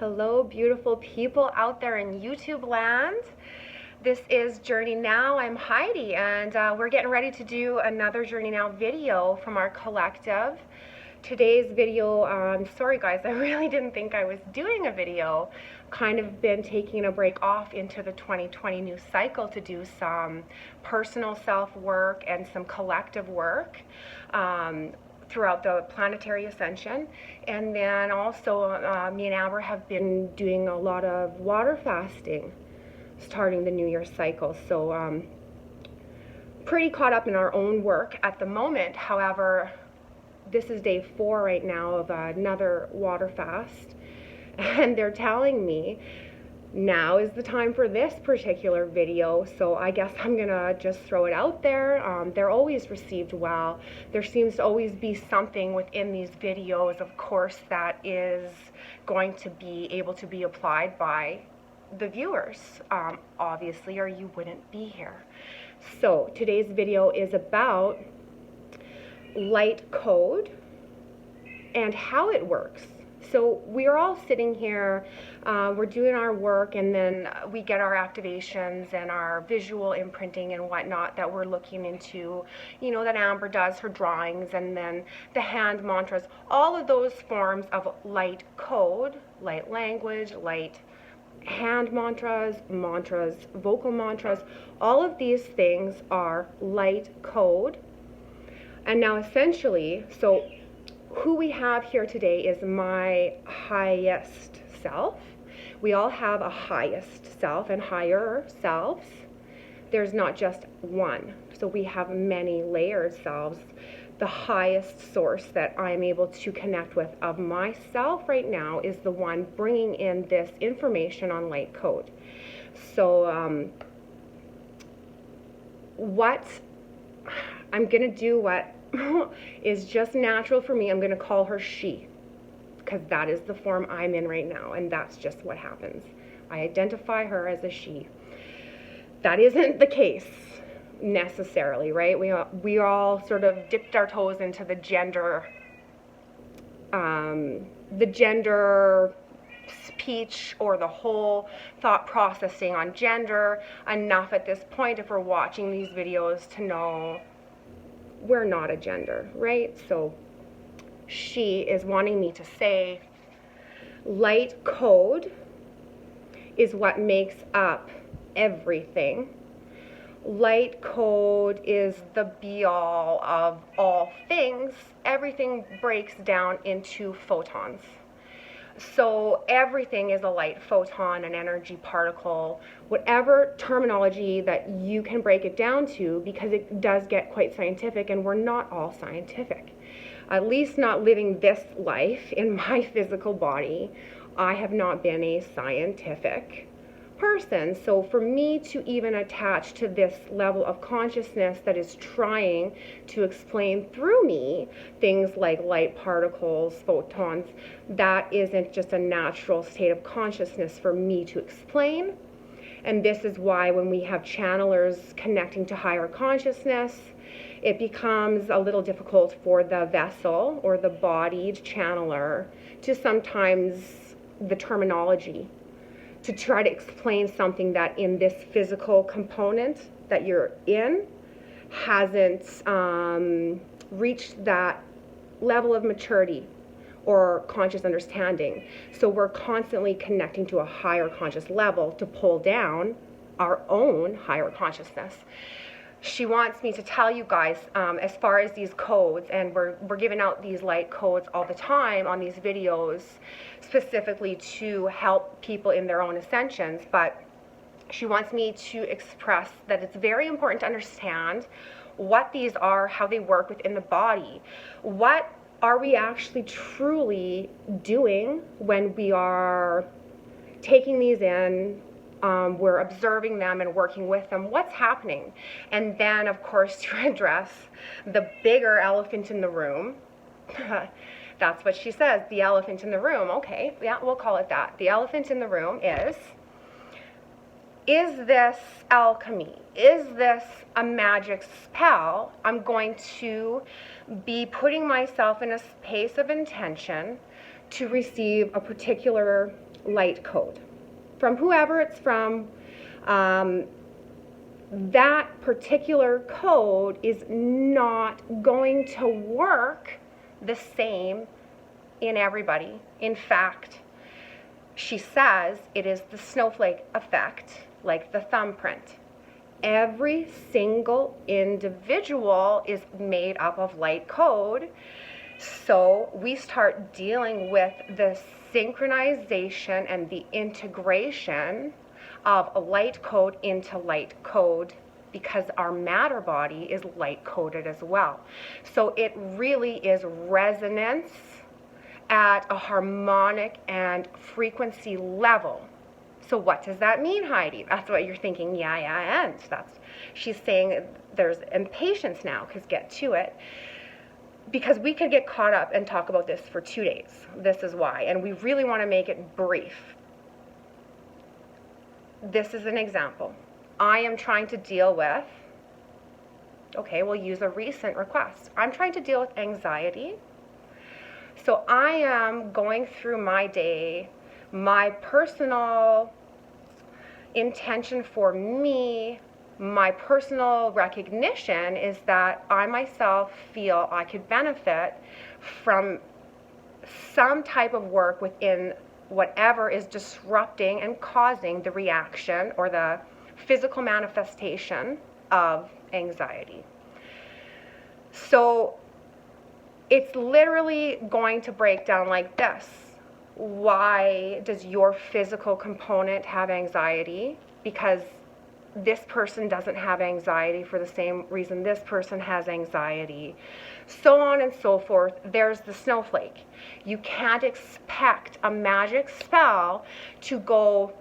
Hello, beautiful people out there in YouTube land. This is Journey Now. I'm Heidi, and we're getting ready to do another Journey Now video from our collective. Today's video, sorry guys, I really didn't think I was doing a video. Kind of been taking a break off into the 2020 new cycle to do some personal self-work and some collective work. Throughout the planetary ascension, and then also me and Amber have been doing a lot of water fasting starting the New Year cycle, so pretty caught up in our own work at the moment. However, this is day 4 right now of another water fast, and they're telling me now is the time for this particular video, so I guess I'm gonna just throw it out there. They're always received well. There seems to always be something within these videos, of course, that is going to be able to be applied by the viewers, obviously, or you wouldn't be here. So today's video is about light code and how it works. So we're all sitting here, we're doing our work, and then we get our activations and our visual imprinting and whatnot that we're looking into, you know, that Amber does her drawings, and then the hand mantras, all of those forms of light code, light language, light hand mantras, vocal mantras, all of these things are light code. And now essentially, so who we have here today is my highest self. We all have a highest self and higher selves. There's not just one. So we have many layered selves. The highest source that I'm able to connect with of myself right now is the one bringing in this information on light code. So what I'm going to do, what is just natural for me, I'm going to call her she, because that is the form I'm in right now, and that's just what happens. I identify her as a she. That isn't the case necessarily, right? We all sort of dipped our toes into the gender speech, or the whole thought processing on gender enough at this point, if we're watching these videos, to know we're not a gender, right? So she is wanting me to say light code is what makes up everything. Light code is the be-all of all things. Everything breaks down into photons. So everything is a light photon, an energy particle, whatever terminology that you can break it down to, because it does get quite scientific, and we're not all scientific. At least not living this life in my physical body. I have not been a scientific person. So for me to even attach to this level of consciousness that is trying to explain through me things like light particles, photons, that isn't just a natural state of consciousness for me to explain. And this is why when we have channelers connecting to higher consciousness, it becomes a little difficult for the vessel or the bodied channeler to sometimes the terminology, to try to explain something that in this physical component that you're in hasn't reached that level of maturity or conscious understanding. So we're constantly connecting to a higher conscious level to pull down our own higher consciousness. She wants me to tell you guys, as far as these codes, and we're giving out these light codes all the time on these videos, specifically to help people in their own ascensions, but she wants me to express that it's very important to understand what these are, how they work within the body. What are we actually truly doing when we are taking these in? We're observing them and working with them. What's happening? And then, of course, to address the bigger elephant in the room. That's what she says, the elephant in the room. Okay, yeah, we'll call it that. The elephant in the room is this alchemy? Is this a magic spell? I'm going to be putting myself in a space of intention to receive a particular light code from whoever it's from. That particular code is not going to work the same in everybody. In fact, she says it is the snowflake effect, like the thumbprint. Every single individual is made up of light code. So we start dealing with the synchronization and the integration of a light code into light code, because our matter body is light coded as well. So it really is resonance at a harmonic and frequency level. So what does that mean, Heidi? That's what you're thinking. Yeah, and she's saying there's impatience now, because get to it. Because we could get caught up and talk about this for 2 days. This is why. And we really want to make it brief. This is an example. I am trying to deal with, okay, we'll use a recent request. I'm trying to deal with anxiety. So I am going through my day. My personal intention for me, my personal recognition is that I myself feel I could benefit from some type of work within whatever is disrupting and causing the reaction or the physical manifestation of anxiety. So it's literally going to break down like this. Why does your physical component have anxiety? Because this person doesn't have anxiety for the same reason this person has anxiety. So on and so forth. There's the snowflake. You can't expect a magic spell to go,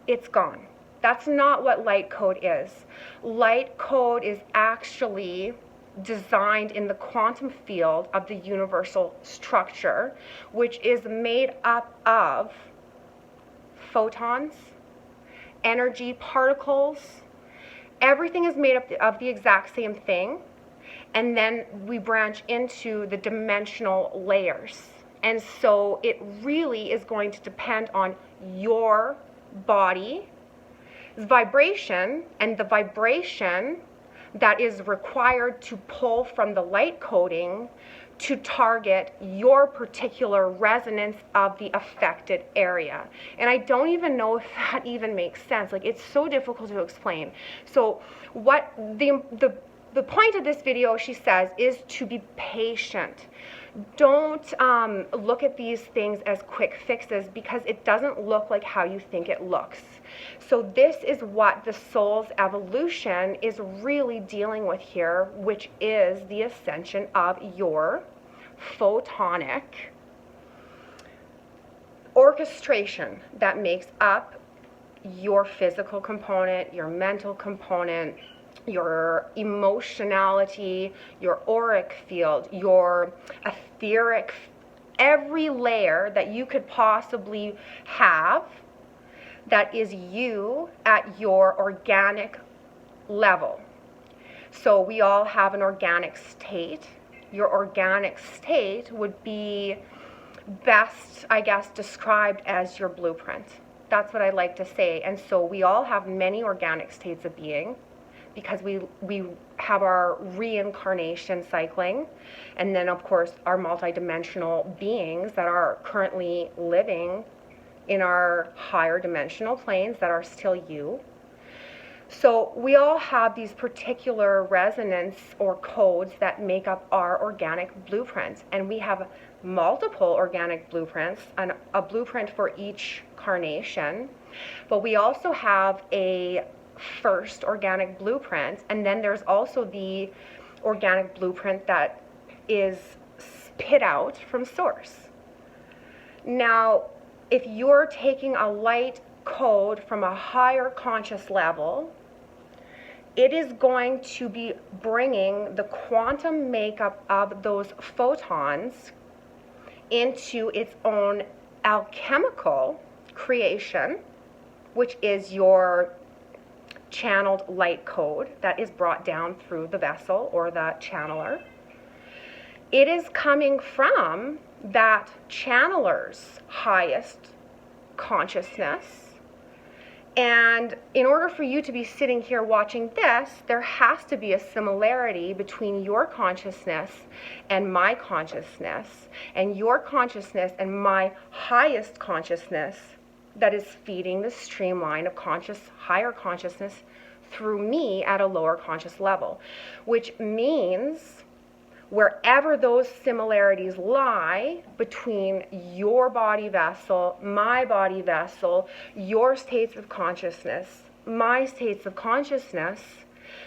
it's gone. That's not what light code is. Light code is actually designed in the quantum field of the universal structure, which is made up of photons, energy particles. Everything is made up of the exact same thing. And then we branch into the dimensional layers. And so it really is going to depend on your body's vibration, and the vibration that is required to pull from the light coding to target your particular resonance of the affected area. And I don't even know if that even makes sense. Like, it's so difficult to explain. So what the point of this video, she says, is to be patient. Don't look at these things as quick fixes, because it doesn't look like how you think it looks. So this is what the soul's evolution is really dealing with here, which is the ascension of your photonic orchestration that makes up your physical component, your mental component, your emotionality, your auric field, your etheric, every layer that you could possibly have that is you at your organic level. So we all have an organic state. Your organic state would be best, I guess, described as your blueprint. That's what I like to say. And so we all have many organic states of being, because we have our reincarnation cycling, and then of course our multidimensional beings that are currently living in our higher dimensional planes that are still you. So we all have these particular resonance or codes that make up our organic blueprints, and we have multiple organic blueprints, and a blueprint for each carnation, but we also have a first organic blueprint, and then there's also the organic blueprint that is spit out from source. Now, if you're taking a light code from a higher conscious level, it is going to be bringing the quantum makeup of those photons into its own alchemical creation, which is your channeled light code that is brought down through the vessel or the channeler. It is coming from that channeler's highest consciousness. And in order for you to be sitting here watching this, there has to be a similarity between your consciousness and my consciousness, and your consciousness and my highest consciousness that is feeding the streamline of higher consciousness through me at a lower conscious level, which means wherever those similarities lie between your body vessel, my body vessel, your states of consciousness, my states of consciousness,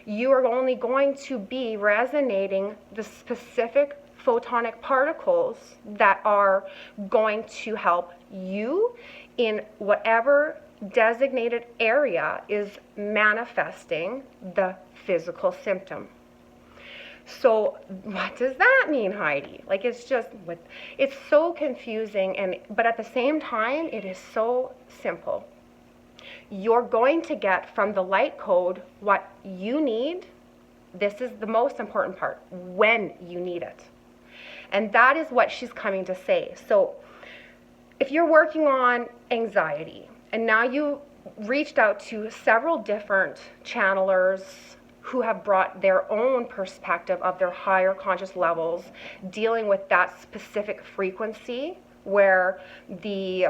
you are only going to be resonating the specific photonic particles that are going to help you in whatever designated area is manifesting the physical symptom. So what does that mean, Heidi? Like, it's so confusing, but at the same time, it is so simple. You're going to get from the light code what you need. This is the most important part, when you need it. And that is what she's coming to say. So if you're working on anxiety, and now you reached out to several different channelers who have brought their own perspective of their higher conscious levels, dealing with that specific frequency where the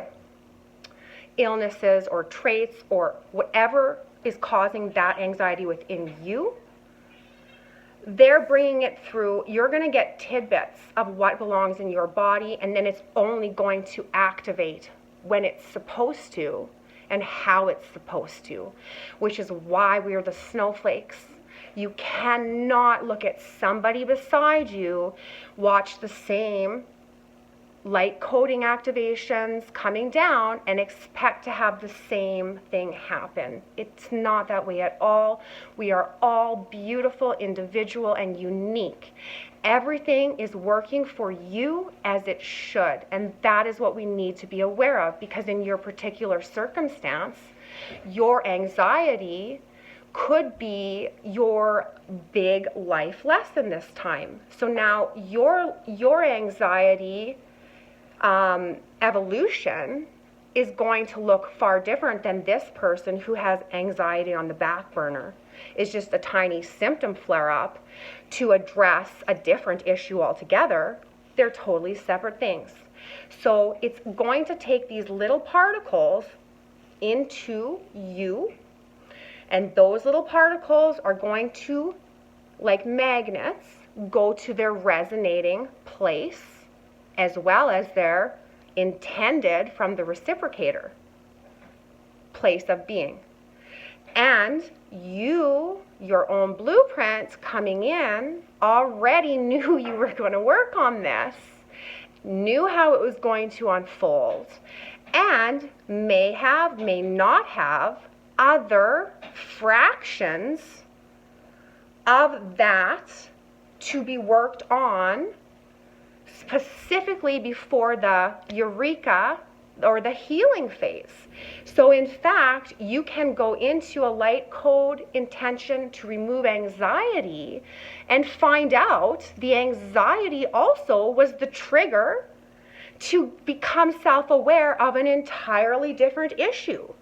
illnesses or traits or whatever is causing that anxiety within you, they're bringing it through. You're going to get tidbits of what belongs in your body, and then it's only going to activate when it's supposed to and how it's supposed to, which is why we're the snowflakes. You cannot look at somebody beside you, watch the same light coding activations coming down, and expect to have the same thing happen. It's not that way at all. We are all beautiful, individual, and unique. Everything is working for you as it should, and that is what we need to be aware of, because in your particular circumstance, your anxiety could be your big life lesson this time. So now your anxiety evolution is going to look far different than this person who has anxiety on the back burner. It's just a tiny symptom flare up to address a different issue altogether. They're totally separate things. So it's going to take these little particles into you, and those little particles are going to, like magnets, go to their resonating place, as well as their intended from the reciprocator place of being. And you, your own blueprints coming in, already knew you were going to work on this, knew how it was going to unfold, and may have, may not have other fractions of that to be worked on specifically before the eureka or the healing phase. So in fact, you can go into a light code intention to remove anxiety and find out the anxiety also was the trigger to become self-aware of an entirely different issue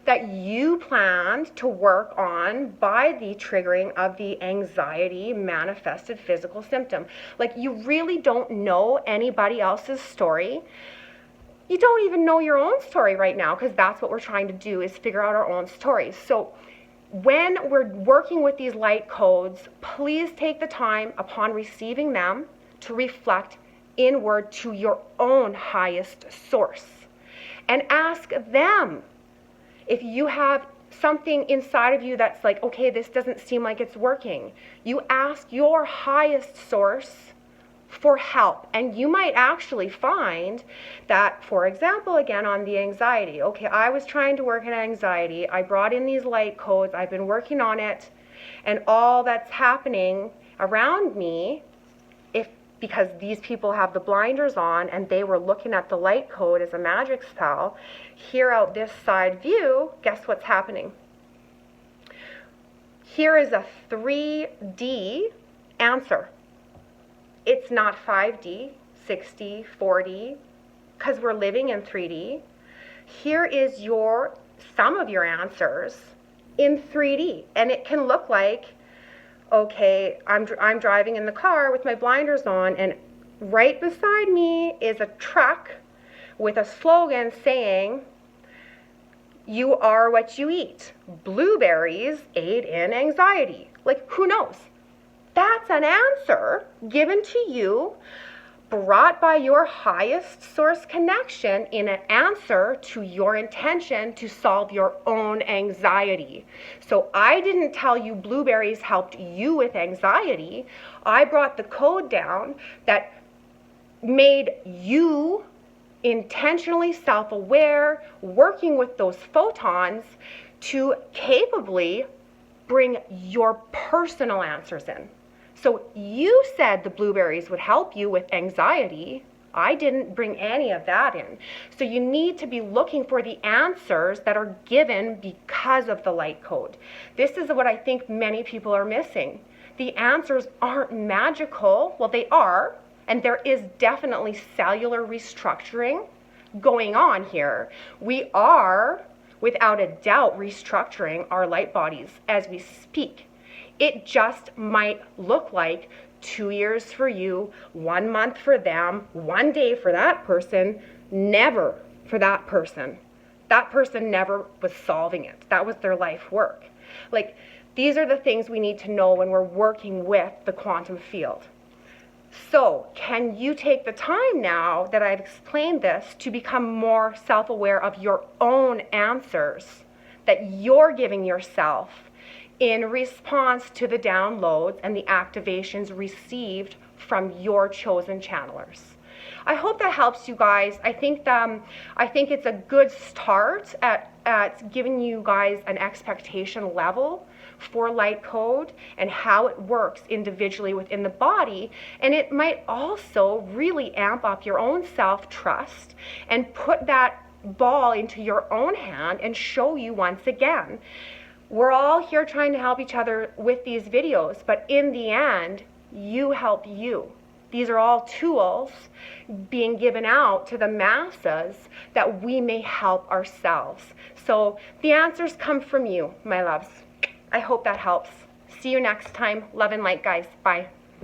that you planned to work on by the triggering of the anxiety manifested physical symptom. Like, you really don't know anybody else's story. You don't even know your own story right now, because that's what we're trying to do, is figure out our own stories. So when we're working with these light codes, please take the time upon receiving them to reflect inward to your own highest source and ask them. If you have something inside of you that's like, okay, this doesn't seem like it's working, you ask your highest source for help. And you might actually find that, for example, again, on the anxiety, okay, I was trying to work on anxiety, I brought in these light codes, I've been working on it, and all that's happening around me, because these people have the blinders on and they were looking at the light code as a magic spell, here out this side view, guess what's happening? Here is a 3D answer. It's not 5D, 60, 40, because we're living in 3D. Here is some of your answers in 3D, and it can look like, okay, I'm driving in the car with my blinders on, and right beside me is a truck with a slogan saying, "You are what you eat. Blueberries aid in anxiety." Like, who knows? That's an answer given to you, brought by your highest source connection in an answer to your intention to solve your own anxiety. So I didn't tell you blueberries helped you with anxiety. I brought the code down that made you intentionally self-aware, working with those photons to capably bring your personal answers in. So you said the blueberries would help you with anxiety. I didn't bring any of that in. So you need to be looking for the answers that are given because of the light code. This is what I think many people are missing. The answers aren't magical. Well, they are, and there is definitely cellular restructuring going on here. We are, without a doubt, restructuring our light bodies as we speak. It just might look like 2 years for you, 1 month for them, 1 day for that person, never for that person. That person never was solving it. That was their life work. Like, these are the things we need to know when we're working with the quantum field. So, can you take the time now that I've explained this to become more self-aware of your own answers that you're giving yourself in response to the downloads and the activations received from your chosen channelers? I hope that helps you guys. I think it's a good start at giving you guys an expectation level for light code and how it works individually within the body. And it might also really amp up your own self-trust and put that ball into your own hand and show you once again. We're all here trying to help each other with these videos, but in the end, you help you. These are all tools being given out to the masses that we may help ourselves. So the answers come from you, my loves. I hope that helps. See you next time. Love and light, guys. Bye.